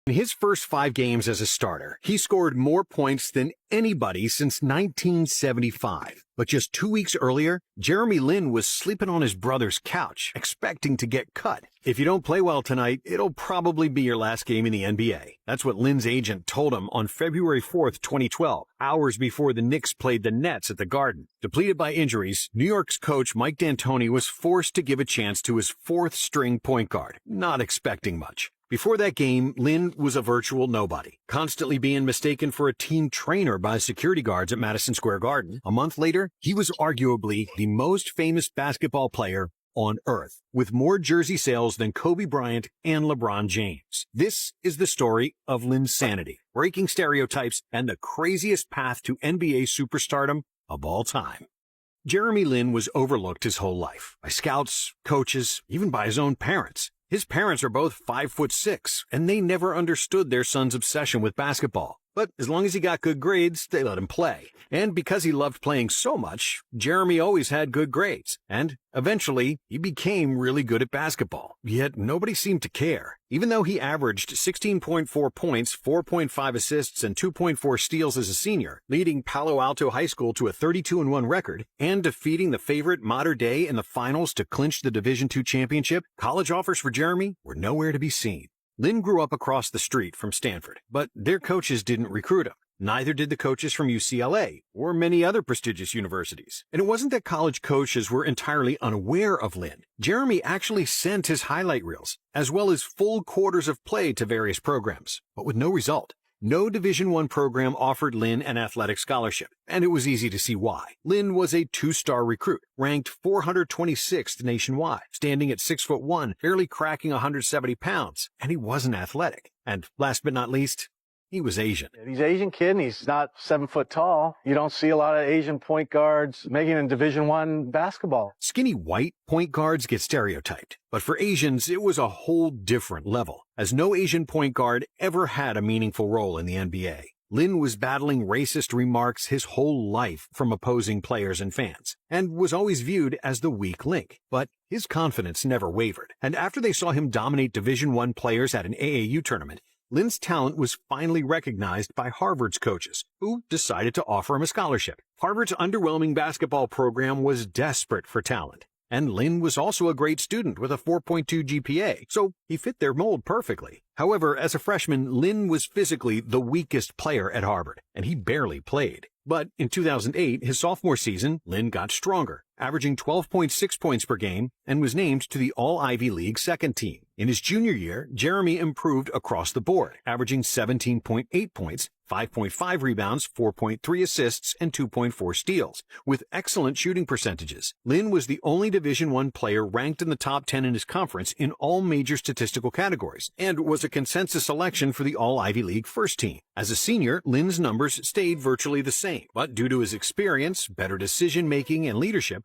In his first 5 games as a starter, he scored more points than anybody since 1975. But just 2 weeks earlier, Jeremy Lin was sleeping on his brother's couch, expecting to get cut. If you don't play well tonight, it'll probably be your last game in the NBA. That's what Lin's agent told him on February 4th, 2012, hours before the Knicks played the Nets at the Garden. Depleted by injuries, New York's coach Mike D'Antoni was forced to give a chance to his fourth-string point guard, not expecting much. Before that game, Lin was a virtual nobody, constantly being mistaken for a team trainer by security guards at Madison Square Garden. A month later, he was arguably the most famous basketball player on earth, with more jersey sales than Kobe Bryant and LeBron James. This is the story of Lin's sanity, breaking stereotypes, and the craziest path to NBA superstardom of all time. Jeremy Lin was overlooked his whole life, by scouts, coaches, even by his own parents. His parents are both 5'6", and they never understood their son's obsession with basketball. But as long as he got good grades, they let him play. And because he loved playing so much, Jeremy always had good grades. And eventually, he became really good at basketball. Yet nobody seemed to care. Even though he averaged 16.4 points, 4.5 assists, and 2.4 steals as a senior, leading Palo Alto High School to a 32-1 record, and defeating the favorite Mater Dei in the finals to clinch the Division II championship, college offers for Jeremy were nowhere to be seen. Lin grew up across the street from Stanford, but their coaches didn't recruit him. Neither did the coaches from UCLA or many other prestigious universities. And it wasn't that college coaches were entirely unaware of Lin. Jeremy actually sent his highlight reels, as well as full quarters of play to various programs, but with no result. No Division I program offered Lin an athletic scholarship, and it was easy to see why. Lin was a 2-star recruit, ranked 426th nationwide, standing at 6'1", barely cracking 170 pounds, and he wasn't athletic. And last but not least, he was Asian. He's Asian kid, and he's not 7 foot tall. You don't see a lot of Asian point guards making it in Division I basketball. Skinny white point guards get stereotyped, but for Asians, it was a whole different level, as no Asian point guard ever had a meaningful role in the NBA. Lin was battling racist remarks his whole life from opposing players and fans, and was always viewed as the weak link. But his confidence never wavered, and after they saw him dominate Division I players at an AAU tournament, Lin's talent was finally recognized by Harvard's coaches, who decided to offer him a scholarship. Harvard's underwhelming basketball program was desperate for talent, and Lin was also a great student with a 4.2 GPA, so he fit their mold perfectly. However, as a freshman, Lin was physically the weakest player at Harvard, and he barely played. But in 2008, his sophomore season, Lin got stronger, averaging 12.6 points per game, and was named to the All-Ivy League second team. In his junior year, Jeremy improved across the board, averaging 17.8 points, 5.5 rebounds, 4.3 assists, and 2.4 steals, with excellent shooting percentages. Lin was the only Division I player ranked in the top 10 in his conference in all major statistical categories, and was a consensus selection for the All-Ivy League first team. As a senior, Lin's numbers stayed virtually the same, but due to his experience, better decision-making, and leadership,